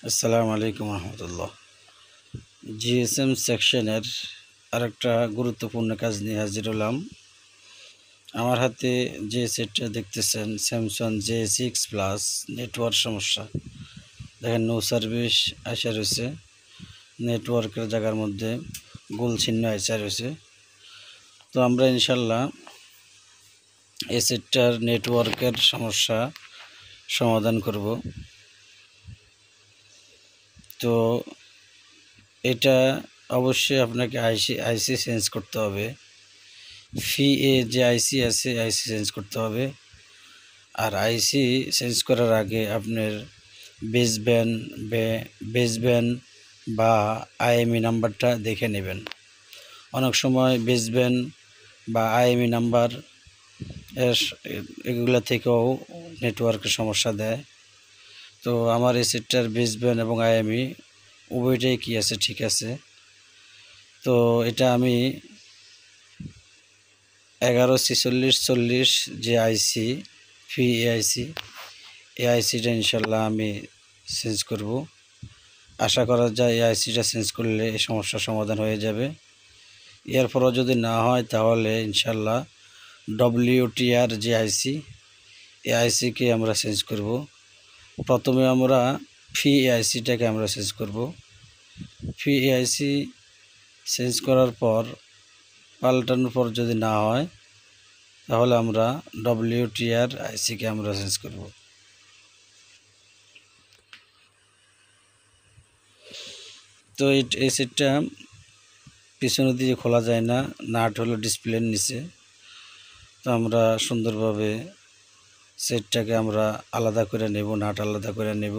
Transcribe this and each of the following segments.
আসসালামু আলাইকুম রহমতুল্লাহ। জিএসএম সেকশনের আরেকটা গুরুত্বপূর্ণ কাজ নিয়ে হাজির হলাম। আমার হাতে যে সেটটা দেখতেছেন স্যামসাং J6 প্লাস, নেটওয়ার্ক সমস্যা, দেখেন নো সার্ভিস আসা রয়েছে, নেটওয়ার্কের জায়গার মধ্যে গোল চিহ্ন আসা রয়েছে। তো আমরা ইনশাল্লাহ এই সেটটার নেটওয়ার্কের সমস্যা সমাধান করব। তো এটা অবশ্যই আপনাকে আইসি চেঞ্জ করতে হবে। যে আইসি আছে আইসি চেঞ্জ করতে হবে। আর আইসি চেঞ্জ করার আগে আপনার বেসব্যান্ড বা আইএমই নাম্বারটা দেখে নেবেন। অনেক সময় বেসব্যান্ড বা আইএমই নাম্বার এগুলো থেকেও নেটওয়ার্কের সমস্যা দেয়। তো আমার এই সেটটার বেসব্যান্ড এবং আইএমই উভয়টাই কি আছে, ঠিক আছে। তো এটা আমি 114640 যে আইসি এআইসিটা ইনশাল্লাহ আমি চেঞ্জ করব। আশা করা যায় এই আইসিটা চেঞ্জ করলে এই সমস্যার সমাধান হয়ে যাবে। এরপরও যদি না হয় তাহলে ইনশাল্লাহ WTR যে আইসি এই আইসিকে আমরা চেঞ্জ করব। প্রথমে আমরা এআইসিটাকে আমরা চেঞ্জ করব। এআইসি চেঞ্জ করার পর পাল্টানোর পর যদি না হয় তাহলে আমরা WTR আইসিকে আমরা চেঞ্জ করব। তো এই সেটটা পিছনের দিকে খোলা যায় না, নাট হলো ডিসপ্লের নিচে। তো আমরা সুন্দরভাবে সেটটাকে আমরা আলাদা করে নেব, নাট আলাদা করে নেব।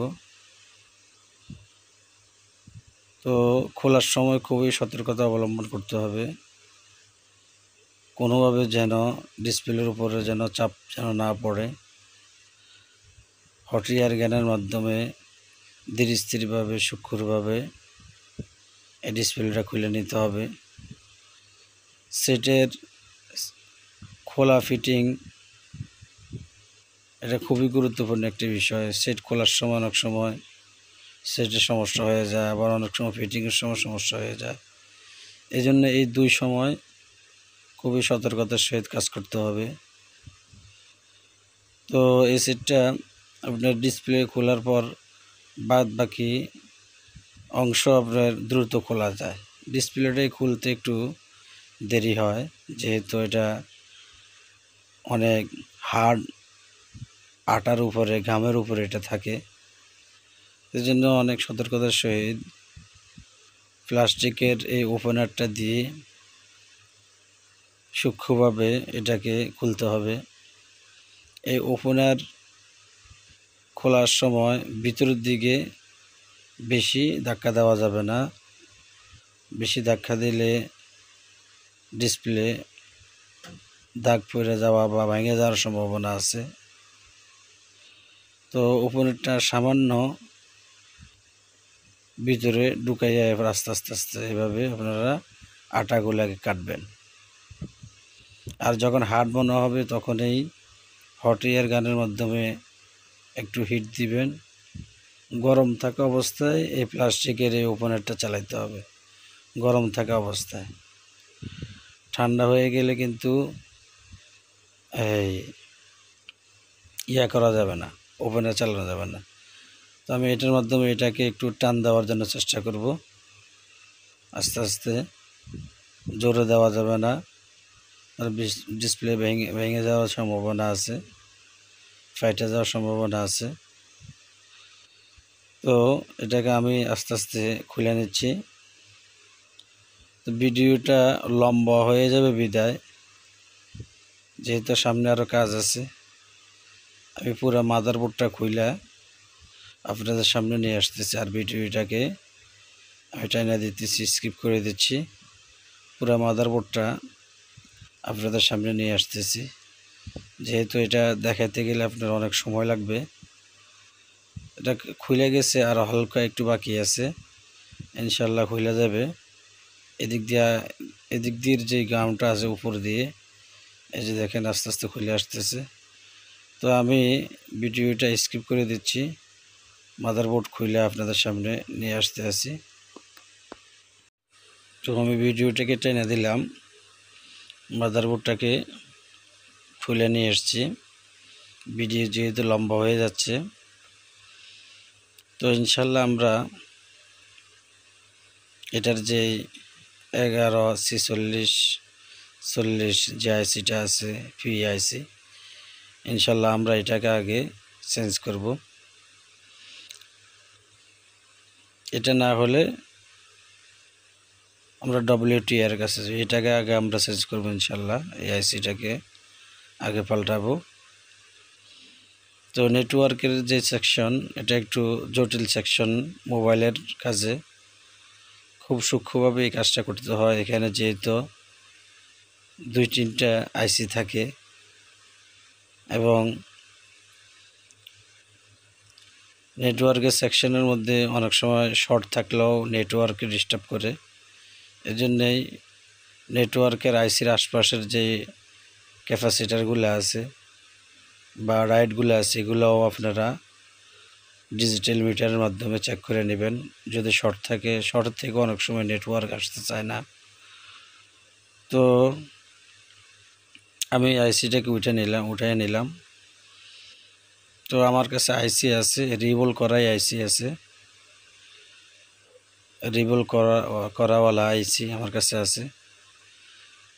তো খোলার সময় খুবই সতর্কতা অবলম্বন করতে হবে, কোনোভাবে যেন ডিসপ্লের উপরে যেন চাপ যেন না পড়ে। হট এয়ার গানের মাধ্যমে ধীরে স্থিরভাবে সূক্ষ্মভাবে এই ডিসপ্লেটা খুলে নিতে হবে। সেটের খোলা ফিটিং এটা খুবই গুরুত্বপূর্ণ একটি বিষয়। সেট খোলার সময় অনেক সময় সেটের সমস্যা হয়ে যায়, আবার অনেক সময় ফিটিংয়ের সময় সমস্যা হয়ে যায়। এই জন্য এই দুই সময় খুবই সতর্কতার সহিত কাজ করতে হবে। তো এই সেটটা আপনার ডিসপ্লে খোলার পর বাদ বাকি অংশ আপনার দ্রুত খোলা যায়। ডিসপ্লেটাই খুলতে একটু দেরি হয়, যেহেতু এটা অনেক হার্ড, আটার উপরে ঘামের উপরে এটা থাকে। এই জন্য অনেক সতর্কতার সহিত প্লাস্টিকের এই ওপেনারটা দিয়ে সূক্ষ্মভাবে এটাকে খুলতে হবে। এই ওপেনার খোলার সময় ভিতরের দিকে বেশি ধাক্কা দেওয়া যাবে না। বেশি ধাক্কা দিলে ডিসপ্লে দাগ পড়ে যাওয়া বা ভেঙে যাওয়ার সম্ভাবনা আছে। তো ওপেনারটা সামান্য ভিতরে ঢুকাইয়া এবার আস্তে আস্তে আস্তে এভাবে আপনারা আটাগুলাকে কাটবেন। আর যখন হার্ড মনে হবে তখন এই হট এয়ার গানের মাধ্যমে একটু হিট দিবেন। গরম থাকা অবস্থায় এই প্লাস্টিকের এই ওপেনারটা চালাইতে হবে, গরম থাকা অবস্থায়। ঠান্ডা হয়ে গেলে কিন্তু এই করা যাবে না, ওপেনার চালানো যাবে না। তো আমি এটার মাধ্যমে এটাকে একটু টান দেওয়ার জন্য চেষ্টা করব, আস্তে আস্তে, জোরে দেওয়া যাবে না, আর ডিসপ্লে ভেঙে যাওয়ার সম্ভাবনা আছে, ফাইটে যাওয়ার সম্ভাবনা আছে। তো এটাকে আমি আস্তে আস্তে খুলে নিচ্ছি। তো ভিডিওটা লম্বা হয়ে যাবে বিদায়, যেহেতু সামনে আরও কাজ আছে, আমি পুরো মাদারবোর্ডটা খুলে আপনাদের সামনে নিয়ে আসতেছি। আর ভিডিওটাকে আমি টাইনা দিতেছি, স্কিপ করে দিচ্ছি। পুরো মাদারবোর্ডটা আপনাদের সামনে নিয়ে আসতেছি, যেহেতু এটা দেখাতে গেলে আপনার অনেক সময় লাগবে। এটা খুলে গেছে, আর হালকা একটু বাকি আছে, ইনশাল্লাহ খুলে যাবে। এদিক দিয়ে যে গামটা আছে উপর দিয়ে, এই যে দেখেন আস্তে আস্তে খুলে আসতেছে। তো আমি ভিডিওটা স্কিপ করে দিচ্ছি, মাদারবোর্ড খুলে আপনাদের সামনে নিয়ে আসতে আছি। তো আমি ভিডিওটাকে টেনে দিলাম, মাদারবোর্ডটাকে খুলে নিয়ে এসেছি। ভিডিও যেহেতু লম্বা হয়ে যাচ্ছে, তো ইনশাল্লাহ আমরা এটার যে 11C40 যে আইসিটা আছে PIC, ইনশাল্লাহ আমরা এটাকে আগে চেঞ্জ করব। এটা না হলে আমরা WTR কাছে এটাকে আগে আমরা চেঞ্জ করব ইনশাল্লাহ। এই আইসিটাকে আগে পাল্টাবো। তো নেটওয়ার্কের যে সেকশন, এটা একটু জটিল সেকশন। মোবাইলের কাজে খুব সূক্ষ্মভাবে এই কাজটা করতে হয়। এখানে যেহেতু 2-3টা আইসি থাকে এবং নেটওয়ার্কের সেকশনের মধ্যে অনেক সময় শর্ট থাকলেও নেটওয়ার্কে ডিস্টার্ব করে। এজন্যই নেটওয়ার্কের আইসির আশপাশের যে ক্যাপাসিটারগুলো আছে বা রাইটগুলো আছে, এগুলোও আপনারা ডিজিটাল মিটারের মাধ্যমে চেক করে নেবেন। যদি শর্ট থাকে, শর্ট থেকে অনেক সময় নেটওয়ার্ক আসতে চায় না। তো আমি আইসিটাকে উঠিয়ে নিলাম। তো আমার কাছে আইসি আছে, রিবল করাই আইসি আছে, রিবল করাওয়ালা আইসি আমার কাছে আছে।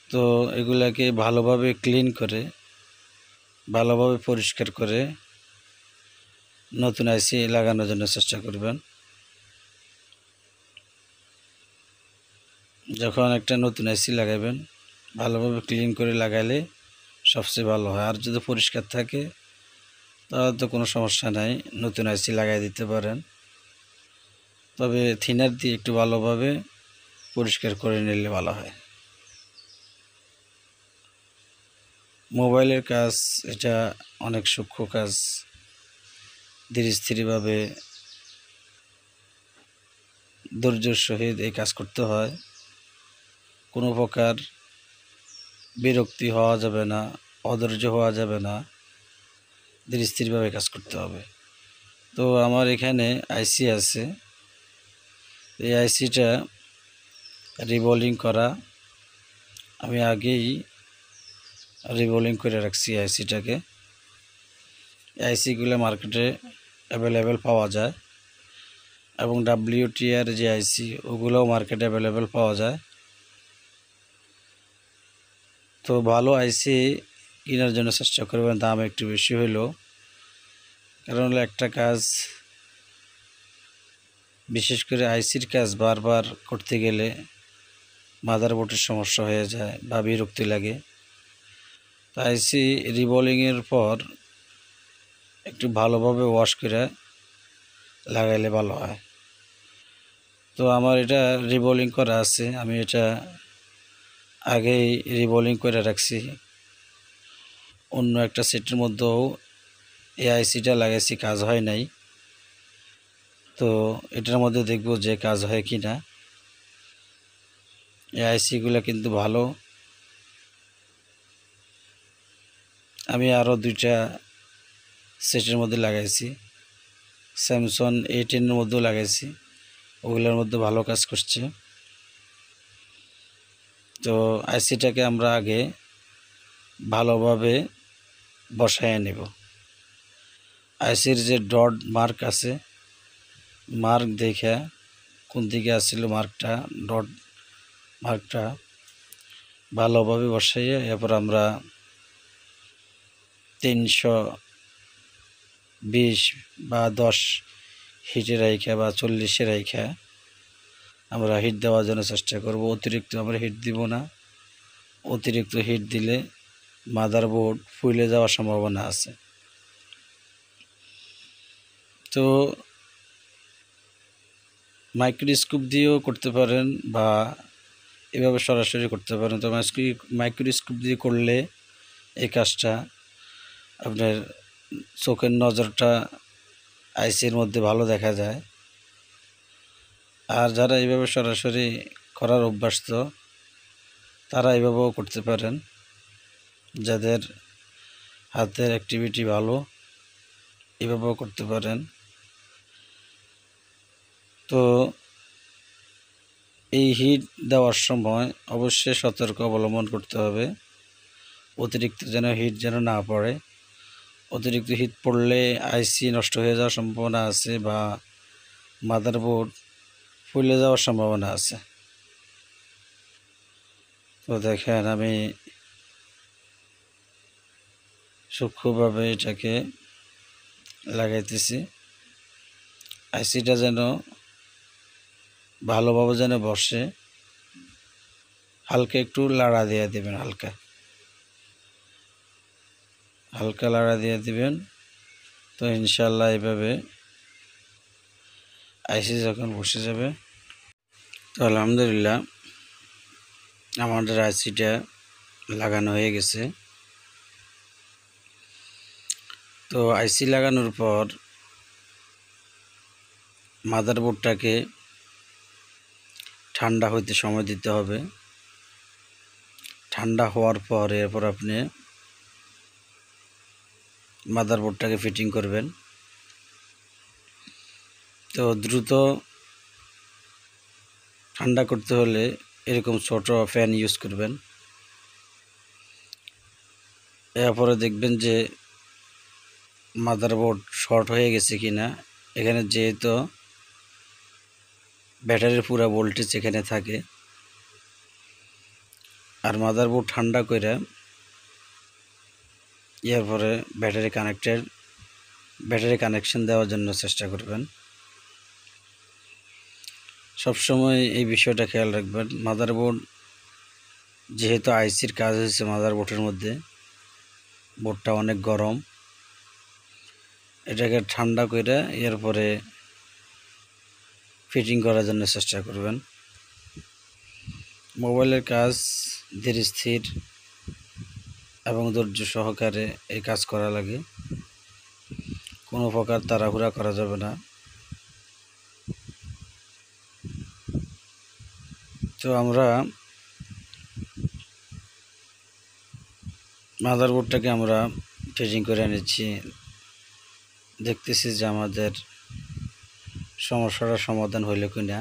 তো এগুলাকে ভালোভাবে ক্লিন করে, ভালোভাবে পরিষ্কার করে নতুন আইসি লাগানোর জন্য চেষ্টা করবেন। যখন একটা নতুন আইসি লাগাবেন, ভালোভাবে ক্লিন করে লাগাইলে সবচেয়ে ভালো হয়। আর যদি পরিষ্কার থাকে তাহলে তো কোনো সমস্যা নাই, নতুন আইসি লাগাই দিতে পারেন। তবে থিনার দিয়ে একটু ভালোভাবে পরিষ্কার করে নিলে ভালো হয়। মোবাইলের কাজ এটা অনেক সূক্ষ্ম কাজ, ধীরে স্থিরভাবে ধৈর্যের সহিত এই কাজ করতে হয়। কোনো প্রকার বিরক্তি হওয়া যাবে না, অধৈর্য হওয়া যাবে না, ধীরে স্থিরভাবে কাজ করতে হবে। তো আমার এখানে আইসি আছে, এই আইসিটা রিবোলিং করা। আমি আগেই রিবোলিং করে রাখছি আইসিটাকে। আইসিগুলো মার্কেটে অ্যাভেলেবেল পাওয়া যায় এবং WTR যে আইসি, ওগুলোও মার্কেটে অ্যাভেলেবেল পাওয়া যায়। তো ভালো আইসি কেনার জন্য চেষ্টা করবেন, দাম একটু বেশি হইলেও। কারণ হলো একটা কাজ, বিশেষ করে আইসির কাজ বারবার করতে গেলে মাদারবোর্ডের সমস্যা হয়ে যায় বা বিরক্তি লাগে। তো আইসি রিবোলিংয়ের পর একটু ভালোভাবে ওয়াশ করে লাগাইলে ভালো হয়। তো আমার এটা রিবোলিং করা আছে, আমি এটা আগেই রিবোলিং করে রাখছি। অন্য একটা সেটের মধ্যেও এই আইসিটা লাগাইছি, কাজ হয় নাই। তো এটার মধ্যে দেখব যে কাজ হয় কি না। এই আইসিগুলো কিন্তু ভালো। আমি আরও 2টা সেটের মধ্যে লাগাইছি, স্যামসাং A10 এর মধ্যেও লাগাইছি, ওগুলোর মধ্যে ভালো কাজ করছে। তো আইসিটাকে আমরা আগে ভালোভাবে বসায় নেব। আইসির যে ডট মার্ক আছে, মার্ক দেখে কোন দিকে আসছিল মার্কটা, ডট মার্কটা ভালোভাবে বসাইয়ে এরপর আমরা 320 বা 10 হিটে রাইখা বা 40-এ রাইখা আমরা হিট দেওয়ার জন্য চেষ্টা করব। অতিরিক্ত আমরা হিট দিব না, অতিরিক্ত হিট দিলে মাদারবোর্ড ফুলে যাওয়ার সম্ভাবনা আছে। তো মাইক্রোস্কোপ দিয়েও করতে পারেন বা এভাবে সরাসরি করতে পারেন। তো মাইক্রোস্কোপ দিয়ে করলে এই কাজটা আপনার চোখের নজরটা আইসির মধ্যে ভালো দেখা যায়। আর যারা এইভাবে সরাসরি করার অভ্যস্ত, তারা এইভাবেও করতে পারেন। যাদের হাতের অ্যাক্টিভিটি ভালো, এভাবেও করতে পারেন। তো এই হিট দেওয়ার সময় অবশ্যই সতর্ক অবলম্বন করতে হবে, অতিরিক্ত যেন হিট যেন না পড়ে। অতিরিক্ত হিট পড়লে আইসি নষ্ট হয়ে যাওয়ার সম্ভাবনা আছে বা মাদারবোর্ড ফুলে যাওয়ার সম্ভাবনা আছে। তো দেখেন আমি সূক্ষ্মভাবে এটাকে লাগাইতেছি, আইসিটা যেন ভালোভাবে যেন বসে। হালকা একটু লাড়া দিয়ে দেবেন, হালকা হালকা লাড়া দিয়ে দিবেন। তো ইনশাল্লাহ এভাবে আইসি যখন বসে যাবে, তো আলহামদুলিল্লাহ আমাদের আইসিটা লাগানো হয়ে গেছে। তো আইসি লাগানোর পর মাদারবোর্ডটাকে ঠান্ডা হইতে সময় দিতে হবে। ঠান্ডা হওয়ার পর এরপর আপনি মাদারবোর্ডটাকে ফিটিং করবেন। তো দ্রুত ঠান্ডা করতে হলে এরকম ছোট ফ্যান ইউজ করবেন। এরপরে দেখবেন যে মাদারবোর্ড শর্ট হয়ে গেছে কিনা। এখানে যেহেতু ব্যাটারির পুরো ভোল্টেজ এখানে থাকে, আর মাদারবোর্ড ঠান্ডা করে এরপরে ব্যাটারি কানেকশন দেওয়ার জন্য চেষ্টা করবেন। সবসময় এই বিষয়টা খেয়াল রাখবেন। মাদারবোর্ড যেহেতু আইসির কাজ হয়েছে মাদারবোর্ডের মধ্যে, বোর্ডটা অনেক গরম, এটাকে ঠান্ডা করে এরপরে ফিটিং করার জন্য চেষ্টা করবেন। মোবাইলের কাজ ধীর স্থির এবং ধৈর্য সহকারে এই কাজ করা লাগে, কোনো প্রকার তাড়াহুড়া করা যাবে না। তো আমরা মাদারবোর্ডটাকে আমরা ফিটিং করে নিচ্ছি, দেখতেছি যে আমাদের সমস্যাটার সমাধান হইল কিনা।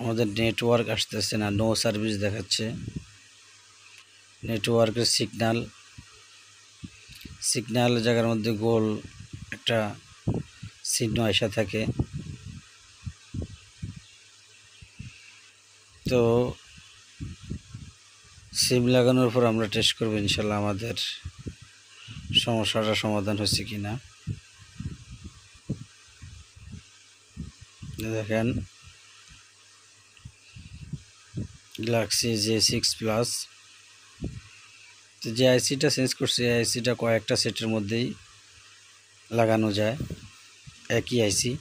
আমাদের নেটওয়ার্ক আসতেছে না, নো সার্ভিস দেখাচ্ছে। নেটওয়ার্কের সিগন্যাল জায়গার মধ্যে গোল একটা চিহ্ন আসা থাকে। তো সিম লাগানোর পর আমরা টেস্ট করবো ইনশাল্লাহ আমাদের সমস্যাটা সমাধান হচ্ছে কিনা। দেখেন গ্যালাক্সি J6+। তো যে আইসিটা চেঞ্জ করছি, আইসিটা কয়েকটা সেটের মধ্যেই লাগানো যায়, একই আইসি।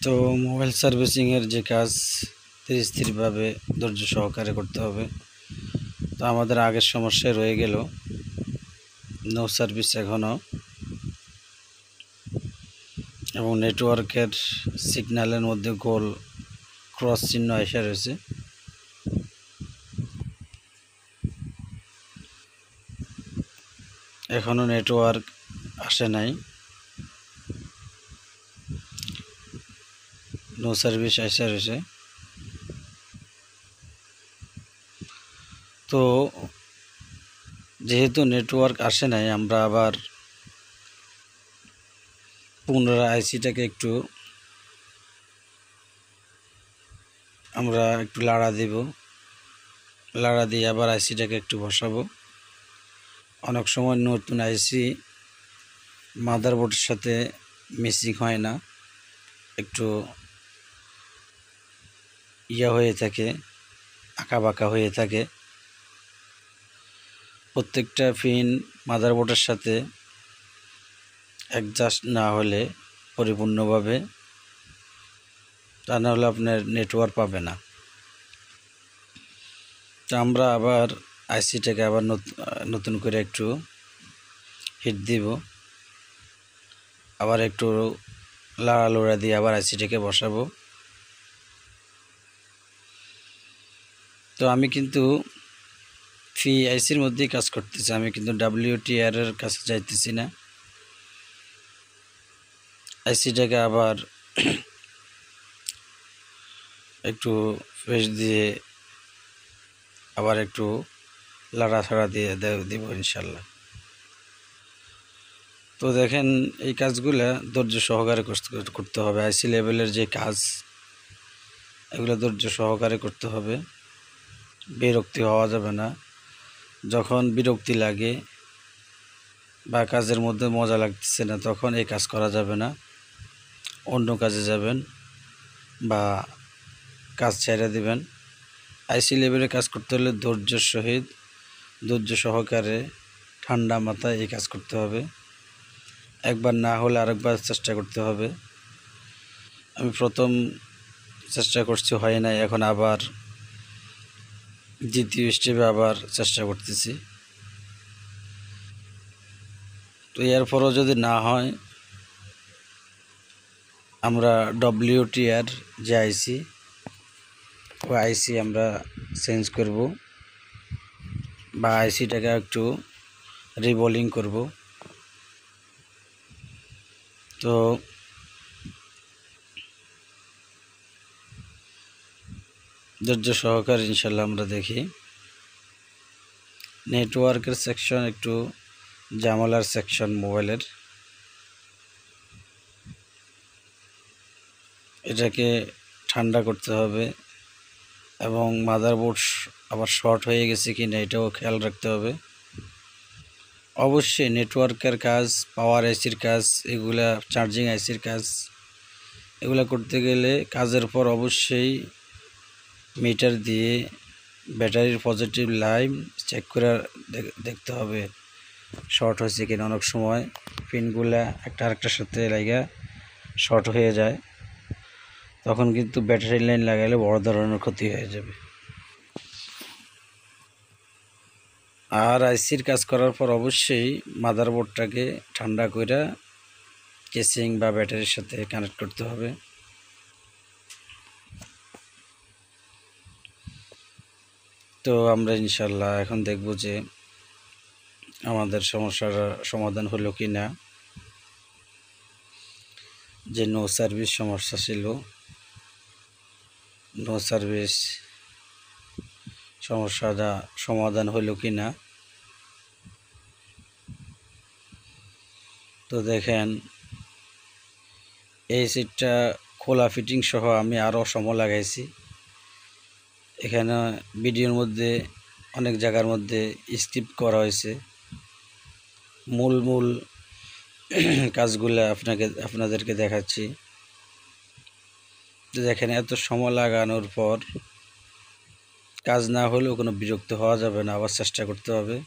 তো মোবাইল সার্ভিসিংয়ের যে কাজ ধীরে স্থিরভাবে ধৈর্য সহকারে করতে হবে। তো আমাদের আগের সমস্যায় রয়ে গেল নো সার্ভিস এখনও, এবং নেটওয়ার্কের সিগন্যালের মধ্যে গোল ক্রস চিহ্ন এসে রয়েছে। এখনও নেটওয়ার্ক আসে নাই, নো সার্ভিস এসে রয়েছে। তো যেহেতু নেটওয়ার্ক আসে নাই, আমরা আবার পুনরায় আইসিটাকে একটু লাড়া দেব, লাড়া দিয়ে আবার আইসিটাকে একটু বসাবো। অনেক সময় নতুন আইসি মাদারবোর্ডের সাথে মিসিং হয় না, একটু হয়ে থাকে, আঁকাবাঁকা হয়ে থাকে। প্রত্যেকটা পিন মাদারবোর্ডের সাথে অ্যাডজাস্ট না হলে পরিপূর্ণভাবে, তা না হলে আপনার নেটওয়ার্ক পাবে না। তো আমরা আবার আইসিটাকে আবার নতুন করে একটু হিট দিব, আবার একটু লাড়ালোড়া দিয়ে আবার আইসিটাকে বসাবো। তো আমি কিন্তু ফি আইসির মধ্যেই কাজ করতেছে, আমি কিন্তু WTR এর কাছে যাইতেছি না। আইসিটাকে আবার একটু ফেস দিয়ে আবার একটু লাড়াছাড়া দিয়ে দিব ইনশাল্লাহ। তো দেখেন এই কাজগুলা ধৈর্য সহকারে করতে হবে। আইসি লেভেলের যে কাজ, এগুলো ধৈর্য সহকারে করতে হবে, বিরক্তি হওয়া যাবে না। যখন বিরক্তি লাগে বা কাজের মধ্যে মজা লাগতেছে না, তখন এই কাজ করা যাবে না, অন্য কাজে যাবেন বা কাজ ছেড়ে দিবেন। আইসি লেভেলে কাজ করতে হলে ধৈর্যের সহিত, ধৈর্য সহকারে, ঠান্ডা মাথায় এই কাজ করতে হবে। একবার না হলে আরেকবার চেষ্টা করতে হবে। আমি প্রথম চেষ্টা করছি, হয় নাই, এখন আবার দ্বিতীয় স্টেপে আবার চেষ্টা করতেছি। তো এরপরও যদি না হয়, আমরা WTR যে আইসি, ওই আইসি আমরা চেঞ্জ করব বা আইসিটাকে একটু রিবোলিং করব। তো ধৈর্য সহকারে ইনশাল্লাহ আমরা দেখি। নেটওয়ার্কের সেকশন একটু ঝামেলার সেকশন মোবাইলের, এটাকে ঠান্ডা করতে হবে এবং মাদারবোর্ড আবার শর্ট হয়ে গেছে কি না এটাও খেয়াল রাখতে হবে। অবশ্যই নেটওয়ার্কের কাজ, পাওয়ার আইসির কাজ, এগুলা চার্জিং আইসির কাজ, এগুলা করতে গেলে কাজের পর অবশ্যই মিটার দিয়ে ব্যাটারির পজিটিভ লাইন চেক করে দেখতে হবে শর্ট হয়েছে কিনা। অনেক সময় পিনগুলা একটা আরেকটার সাথে লাগা শর্ট হয়ে যায়, তখন কিন্তু ব্যাটারি লাইন লাগাইলে বড় ধরনের ক্ষতি হয়ে যাবে। আর আইসির কাজ করার পর অবশ্যই মাদারবোর্ডটাকে ঠান্ডা করে কেসিং বা ব্যাটারির সাথে কানেক্ট করতে হবে। তো আমরা ইনশাল্লাহ এখন দেখব যে আমাদের সমস্যার সমাধান হলো কি না। যে নো সার্ভিস সমস্যা ছিল, নো সার্ভিস সমস্যাটা সমাধান হলো কি না। তো দেখেন এই সিটটা খোলা ফিটিং সহ আমি আরও সময় লাগাইছি। এখানে ভিডিওর মধ্যে অনেক জায়গার মধ্যে স্কিপ করা হয়েছে, মূল মূল কাজগুলো আপনাদেরকে দেখাচ্ছি। তো দেখেন এত সময় লাগানোর পর কাজ না হলেও কোনো বিরক্ত হওয়া যাবে না, আবার চেষ্টা করতে হবে।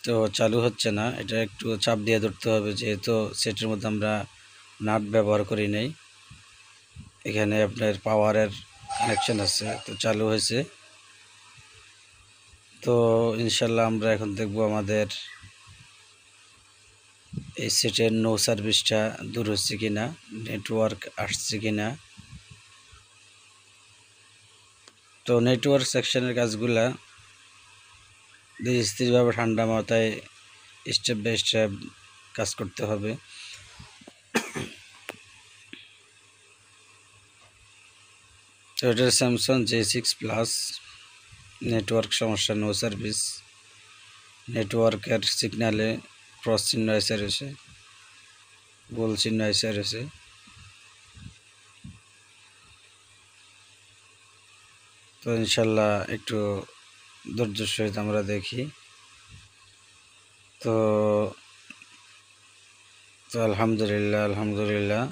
তো চালু হচ্ছে না, এটা একটু চাপ দিয়ে ধরতে হবে, যেহেতু সেটের মধ্যে আমরা নাট ব্যবহার করি নাই। এখানে আপনার পাওয়ারের কানেকশন আছে, তো চালু হয়েছে। তো ইনশাল্লাহ আমরা এখন দেখব আমাদের এই সেটের নো সার্ভিসটা দূর হচ্ছে কিনা, নেটওয়ার্ক আসছে কিনা। তো নেটওয়ার্ক সেকশনের কাজগুলা স্থিরভাবে ঠান্ডা মাথায় স্টেপ বাই স্টেপ কাজ করতে হবে। তো এটার স্যামসাং J6+, নেটওয়ার্ক সমস্যা, নো সার্ভিস, নেটওয়ার্কের সিগনালে ক্রস চিহ্ন এসে রয়েছে, গোল চিহ্ন এসে রয়েছে। তো ইনশাল্লাহ একটু ধৈর্যের সহিত আমরা দেখি। তো আলহামদুলিল্লাহ, আলহামদুলিল্লাহ,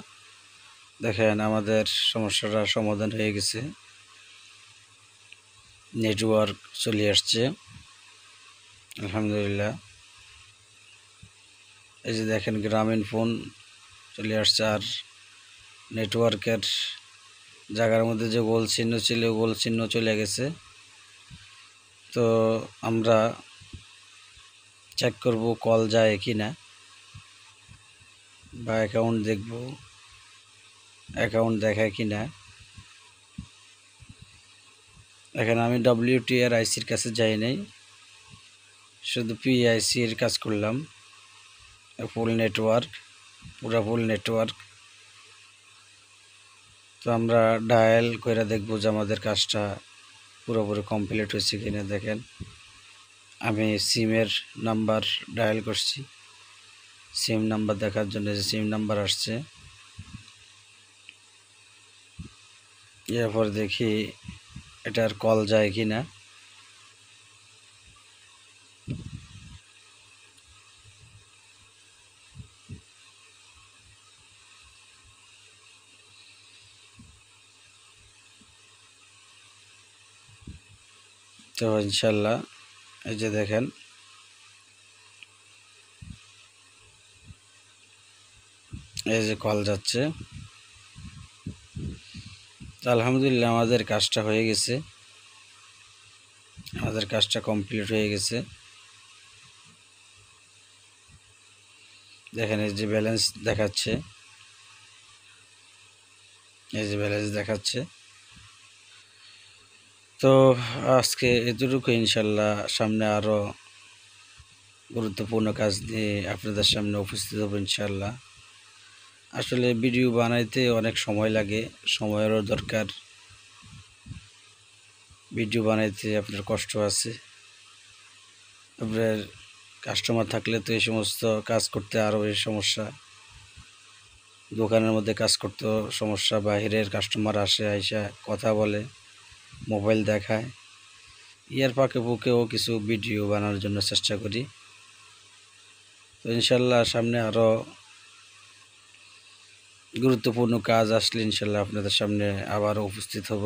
দেখেন আমাদের সমস্যাটা সমাধান হয়ে গেছে, নেটওয়ার্ক চলে আসছে আলহামদুলিল্লাহ। এই যে দেখেন গ্রামীণ ফোন চলে আসছে, আর নেটওয়ার্কের জায়গার মধ্যে যে গোল চিহ্ন ছিল গোল চিহ্ন চলে গেছে। তো আমরা চেক করব কল যায় কি না, বা অ্যাকাউন্ট দেখব অ্যাকাউন্ট দেখায় কি না। এখানে আমি ডব্লিউটি আর আইসির কাছে যাই নাই, শুধু পিআইসির কাজ করলাম। ফুল নেটওয়ার্ক, পুরা ফুল নেটওয়ার্ক। তো আমরা ডায়াল করে দেখব যে আমাদের কাজটা পুরোপুরি কমপ্লিট হয়েছে কিনা। দেখেন আমি সিমের নাম্বার ডায়াল করছি, সিম নাম্বার দেখার জন্য যে সিম নাম্বার আসছে। এরপর দেখি এটার কল যায় কি না। তো ইনশাল্লাহ এই যে দেখেন এই যে কল যাচ্ছে। আলহামদুলিল্লাহ আমাদের কাজটা হয়ে গেছে, আমাদের কাজটা কমপ্লিট হয়ে গেছে। দেখেন এই যে ব্যালেন্স দেখাচ্ছে, এই যে ব্যালেন্স দেখাচ্ছে। তো আজকে এতটুকু, ইনশাল্লাহ সামনে আরও গুরুত্বপূর্ণ কাজ নিয়ে আপনাদের সামনে উপস্থিত হব ইনশাল্লাহ। আসলে ভিডিও বানাইতে অনেক সময় লাগে, সময়েরও দরকার। ভিডিও বানাইতে আপনার কষ্ট আছে, আপনার কাস্টমার থাকলে তো এই সমস্ত কাজ করতে আরও বেশি সমস্যা। দোকানের মধ্যে কাজ করতেও সমস্যা, বাইরের কাস্টমার আসে, আইসা কথা বলে, মোবাইল দেখায়। ইয়ার ফাঁকে ফুঁকেও কিছু ভিডিও বানানোর জন্য চেষ্টা করি। তো ইনশাল্লাহ সামনে আরও গুরুত্বপূর্ণ কাজ আসলে ইনশাল্লাহ আপনাদের সামনে আবারও উপস্থিত হব।